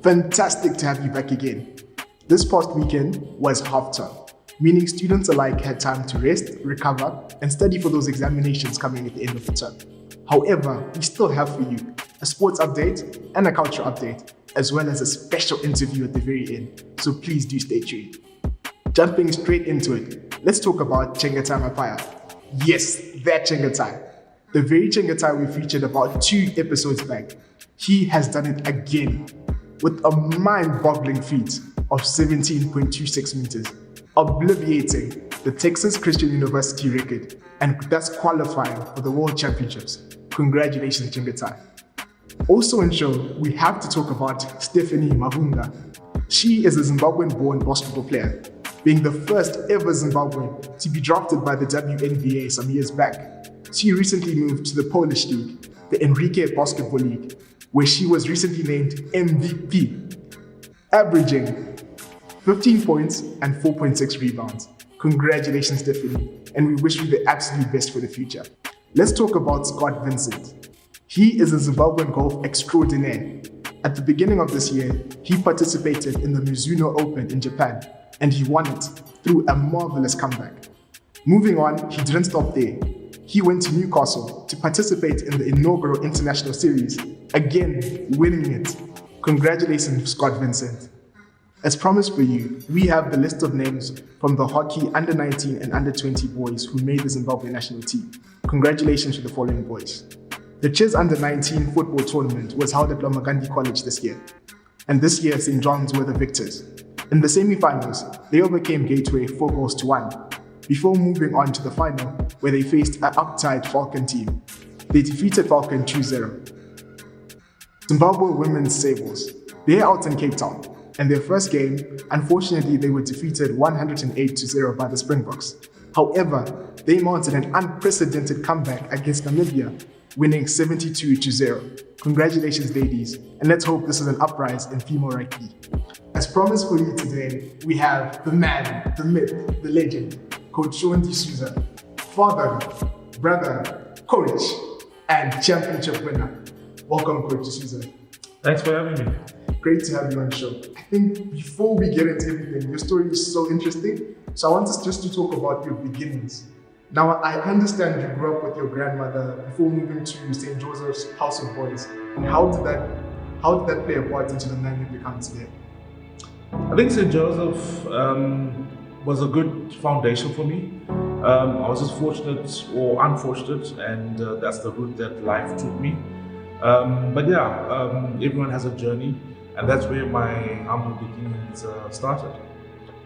Fantastic to have you back again. This past weekend was half term, meaning students alike had time to rest, recover, and study for those examinations coming at the end of the term. However, we still have for you a sports update and a culture update, as well as a special interview at the very end, so please do stay tuned. Jumping straight into it, let's talk about Chengetai Mapaya. Yes, that Chengetai. The very Chengetai we featured about 2 episodes back. He has done it again with a mind-boggling feat of 17.26 meters, obliterating the Texas Christian University record and thus qualifying for the World Championships. Congratulations, Chengetai. Also in show, we have to talk about Stephanie Mavunga. She is a Zimbabwean-born basketball player, being the first ever Zimbabwean to be drafted by the WNBA some years back. She recently moved to the Polish league, the Enrique Basketball League, where she was recently named MVP, averaging 15 points and 4.6 rebounds. Congratulations, Stephanie, and we wish you the absolute best for the future. Let's talk about Scott Vincent. He is a Zimbabwean golf extraordinaire. At the beginning of this year, he participated in the Mizuno Open in Japan, and he won it through a marvelous comeback. Moving on, he didn't stop there. He went to Newcastle to participate in the inaugural International Series, again winning it. Congratulations, Scott Vincent. As promised for you, we have the list of names from the hockey under-19 and under-20 boys who made the Zimbabwe national team. Congratulations to the following boys. The Chiz under-19 football tournament was held at Lomagandi College this year, and this year St. John's were the victors. In the semi-finals, they overcame Gateway 4-1, before moving on to the final, where they faced an uptight Falcon team. They defeated Falcon 2-0. Zimbabwe Women's Sables, they're out in Cape Town, and their first game, unfortunately they were defeated 108-0 by the Springboks. However, they mounted an unprecedented comeback against Namibia, winning 72-0. Congratulations, ladies, and let's hope this is an uprise in female rugby. As promised for you today, we have the man, the myth, the legend, Coach Souza, father, brother, coach, and championship winner. Welcome, Coach Souza. Thanks for having me. Great to have you on the show. I think before we get into everything, your story is so interesting. So I want us just to talk about your beginnings. Now, I understand you grew up with your grandmother before moving to St. Joseph's House of Boys. And how did that play a part into the man you become today? I think St. Joseph was a good foundation for me. I was just fortunate or unfortunate, and that's the route that life took me. But yeah, everyone has a journey, and that's where my humble beginnings started.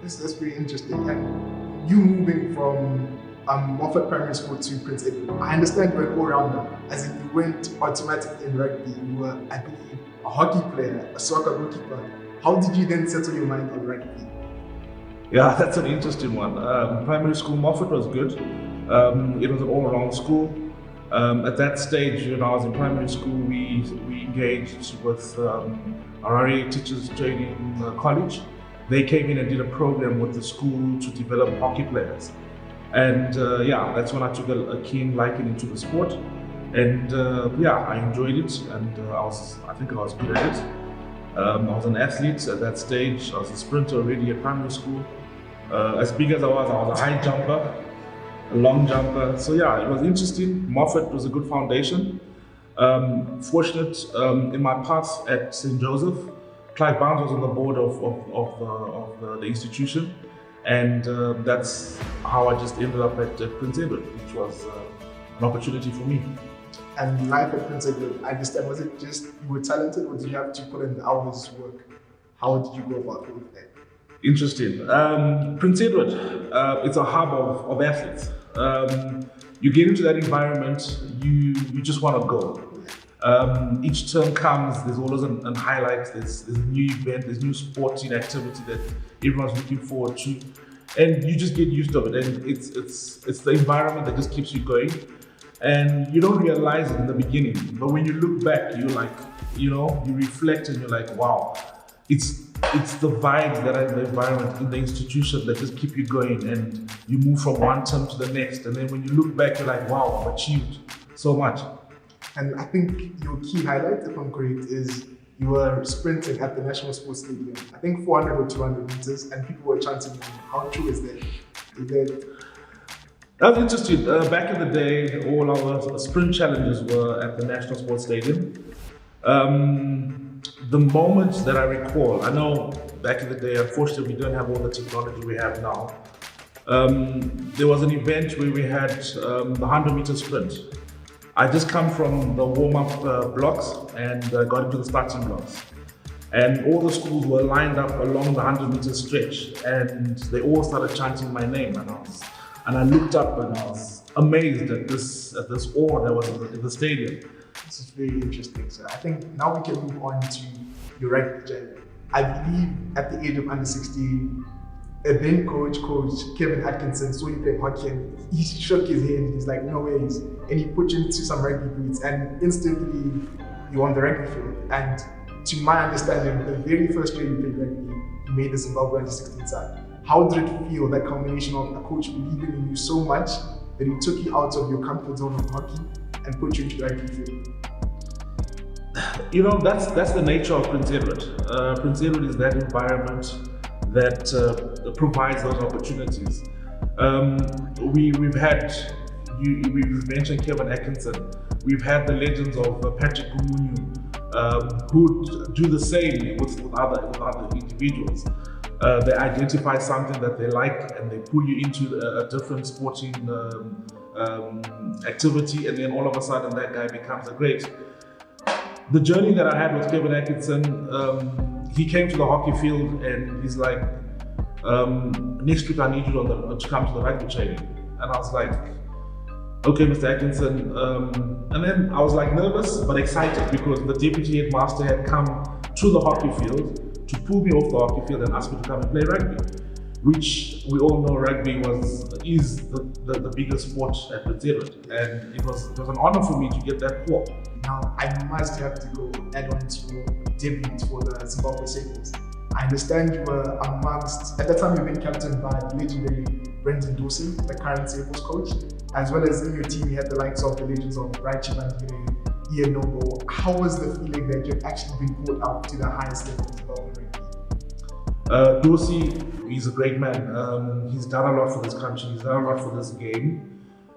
That's very interesting. And you moving from Moffat Primary School to Prince Edward, I understand you were an all-rounder, as in you went automatically in rugby. You were, I believe, a hockey player, a soccer goalkeeper. How did you then settle your mind on rugby? Yeah, that's an interesting one. Primary school, Moffat was good. It was an all-around school. At that stage, when I was in primary school, we engaged with Harare Teachers Training College. They came in and did a program with the school to develop hockey players. And yeah, that's when I took a keen liking into the sport. And yeah, I enjoyed it, and I think I was good at it. I was an athlete at that stage. I was a sprinter already at primary school. As big as I was a high jumper, a long jumper. So yeah, it was interesting. Moffat was a good foundation. Fortunate in my path at St. Joseph, Clive Barnes was on the board of the institution, and that's how I just ended up at Prince Edward, which was an opportunity for me. And life at Prince Edward, I understand, was it just you were talented, or did you have to put in the hours to work? How did you go about doing that? Interesting. Prince Edward, it's a hub of athletes. You get into that environment, you just want to go. Each term comes, there's always a highlight, there's a new event, there's new sporting activity that everyone's looking forward to, and you just get used to it. And it's the environment that just keeps you going. And you don't realize it in the beginning, but when you look back, you're like, you reflect and you're like, wow, it's the vibes that are in the environment, in the institution, that just keep you going, and you move from one term to the next, and then when you look back, you're like, wow, I've achieved so much. And I think your key highlight, if I'm correct, is You were sprinting at the National Sports Stadium, I think 400 or 200 meters, and people were chanting you. How true is that? Is that That was interesting. Back in the day, all our sprint challenges were at the National Sports Stadium. The moments that I recall, I know back in the day, unfortunately, we don't have all the technology we have now. There was an event where we had the 100-meter sprint. I just come from the warm-up blocks and got into the starting blocks. And all the schools were lined up along the 100-meter stretch, and they all started chanting my name. And I looked up and I was amazed at this awe that was in the stadium. This is very interesting. So I think now we can move on to your rugby journey. I believe at the age of under 16, a then coach Kevin Atkinson saw you playing hockey and he shook his head and he's like, no ways. And he put you into some rugby boots and instantly you're on the rugby field. And to my understanding, the very first year you played rugby, you made the Zimbabwe under 16 side. How did it feel, that combination of a coach believing in you so much that he took you out of your comfort zone of hockey and put you into the rugby field? You know, that's the nature of Prince Edward. Prince Edward is that environment that provides those opportunities. We've had, we've mentioned Kevin Atkinson. We've had the legends of Patrick Gumunyu, who do the same with other individuals. They identify something that they like and they pull you into a different sporting activity, and then all of a sudden that guy becomes a great. The journey that I had with Kevin Atkinson, he came to the hockey field and he's like, next week I need you to come to the rugby training. And I was like, okay, Mr. Atkinson. And then I was like nervous but excited because the deputy headmaster had come to the hockey field to pull me off the hockey field and ask me to come and play rugby, which we all know rugby is the biggest sport at Prince Edward. And it was an honor for me to get that call. Now, I must have to go add on to your debut for the Zimbabwe Sables. I understand you were amongst, at that time you've been captained by the legendary Brendan Dorsey, the current Sables coach, as well as in your team you had the likes of the legends of Bright Chibandile, Ian Noble. How was the feeling that you've actually been brought up to the highest level of Zimbabwe rugby? Dorsey, he's a great man. He's done a lot for this country, he's done a lot for this game.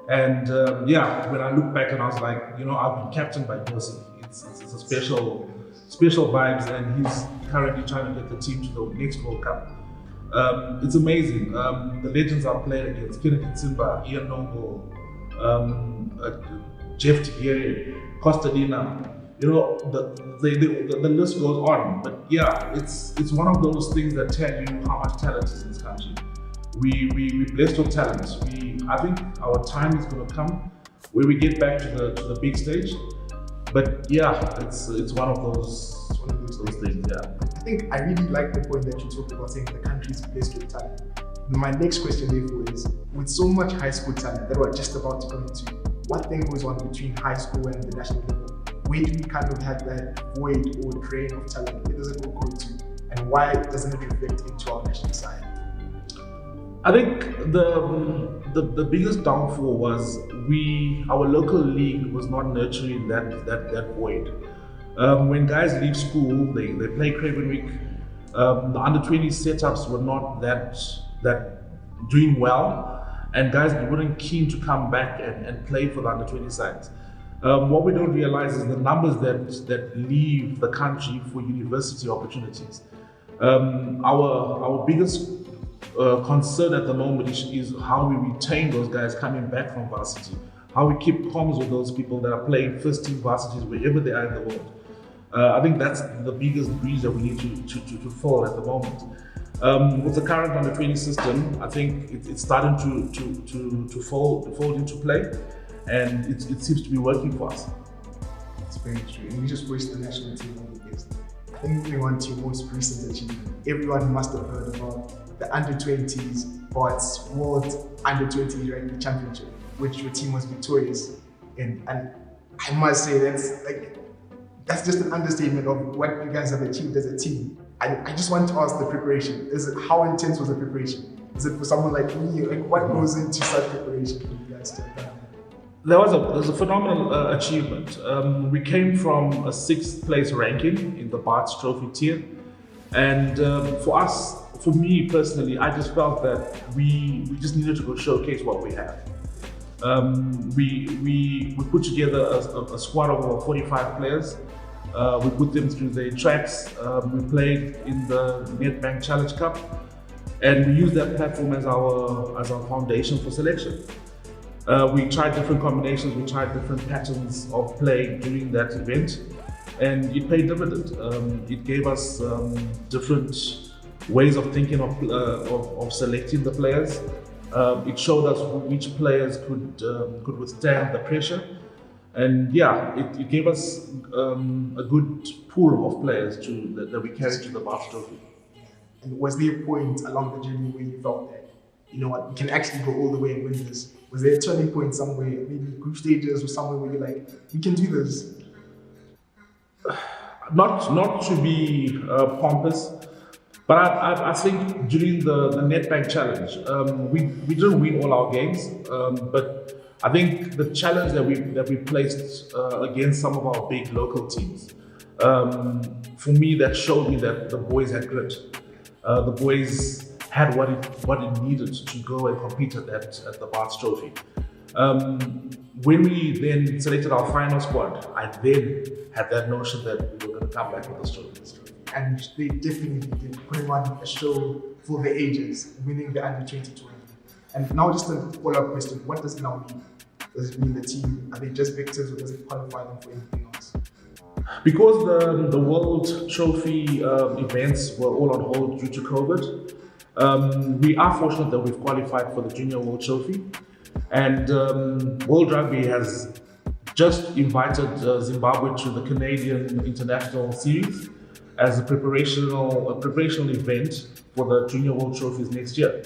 And when I look back and I was like, you know, I've been captained by Dorsey. It's a special vibes, and he's currently trying to get the team to the next World Cup. It's amazing. The legends I've played against, Kenneth Simba, Ian Noble, Jeff Tigere, Costadina, you know, the list goes on. But yeah, it's one of those things that tell you how much talent is in this country. We blessed with talent. I think our time is going to come where we get back to the big stage. But yeah, it's one of those things. Yeah. I think I really like the point that you talked about saying the country is blessed with talent. My next question therefore is, with so much high school talent that we're just about to come into, what then goes on between high school and the national level? Where do we kind of have that void or drain of talent? Where does it all go to? And why doesn't it reflect into our national side? I think the biggest downfall was our local league was not nurturing that void. When guys leave school, they play Craven Week. The under-20 setups were not that doing well, and guys weren't keen to come back and play for the under-20 sides. What we don't realize is the numbers that leave the country for university opportunities. Our biggest concern at the moment is how we retain those guys coming back from varsity, how we keep comms with those people that are playing first team varsities wherever they are in the world. I think that's the biggest breach that we need to fill at the moment. With the current under-20 system, I think it's starting to fold into play, and it seems to be working for us. It's very true, and we just wish the national team all the best. I think moving on to your most recent achievement, everyone must have heard about the under-20s Bart's World Under-20 Rugby Championship, which your team was victorious in. And I must say that's just an understatement of what you guys have achieved as a team. I just want to ask the preparation. How intense was the preparation? Is it for someone like me? Like, what goes into such preparation for you guys to have done? There was a phenomenal achievement. We came from a sixth place ranking in the Barts Trophy tier, and for me personally, I just felt that we just needed to go showcase what we have. We put together a squad of over 45 players. We put them through the tracks. We played in the Nedbank Challenge Cup, and we used that platform as our foundation for selection. We tried different combinations, we tried different patterns of play during that event, and it paid dividend. It gave us different ways of thinking of selecting the players. It showed us which players could withstand the pressure, and yeah, it gave us a good pool of players that we carried to the Barts Trophy. And was there a point along the journey where you felt that, you know what, we can actually go all the way and win this? Was there a turning point somewhere, maybe group stages or somewhere where you're like, we can do this? Not to be pompous, but I think during the Nedbank Challenge, we didn't win all our games, but I think the challenge that we placed against some of our big local teams, for me, that showed me that the boys had grit. The boys had what it needed to go and compete at the Barts Trophy. When we then selected our final squad, I then had that notion that we were going to come back with this trophy. And they definitely did, putting on a show for the ages, winning the under 20 tournament. And now just a follow-up question, what does it now mean? Does it mean the team, are they just victors, or does it qualify them for anything else? Because the World Trophy events were all on hold due to COVID, we are fortunate that we've qualified for the Junior World Trophy. And World Rugby has just invited Zimbabwe to the Canadian International Series as a preparational event for the Junior World Trophies next year.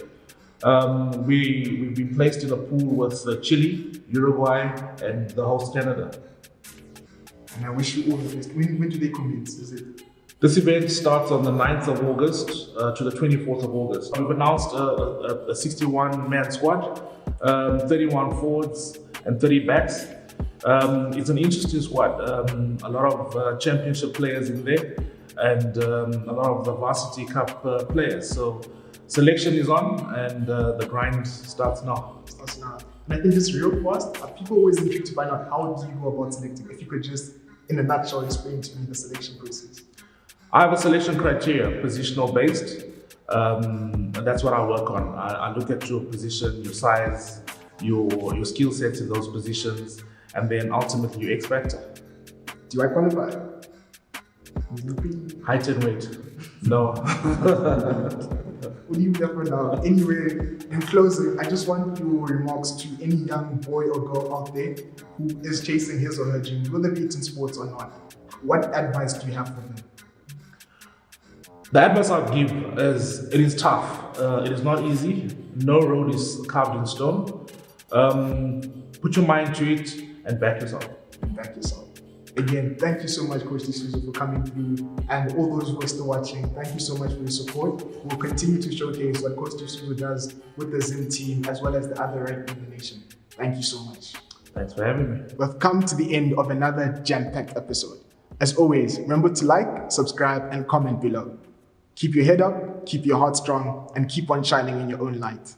We've been placed in a pool with Chile, Uruguay, and the host Canada. And I wish you all the best. When do they commence? Is it? This event starts on the 9th of August to the 24th of August. We've announced a 61-man squad, 31 forwards and 30 backs. It's an interesting squad. A lot of championship players in there, and a lot of the varsity cup players. So selection is on, and the grind starts now. And I think it's real fast. People always intrigued to find out, how do you go about selecting? If you could just, in a nutshell, explain to me the selection process. I have a selection criteria, positional based, and that's what I work on. I look at your position, your size, your skill sets in those positions, and then ultimately your X factor. Do I qualify? Height and weight? No. We'll leave that for now. Anyway, in closing, I just want your remarks to any young boy or girl out there who is chasing his or her dream, whether it's in sports or not. What advice do you have for them? The advice I'll give is, it is tough. It is not easy. No road is carved in stone. Put your mind to it and back yourself. Again, thank you so much, Coach Souza, for coming through, and all those who are still watching, thank you so much for your support. We'll continue to showcase what Coach Souza does with the Zim team, as well as the other rugby in the nation. Thank you so much. Thanks for having me. We've come to the end of another jam-packed episode. As always, remember to like, subscribe, and comment below. Keep your head up, keep your heart strong, and keep on shining in your own light.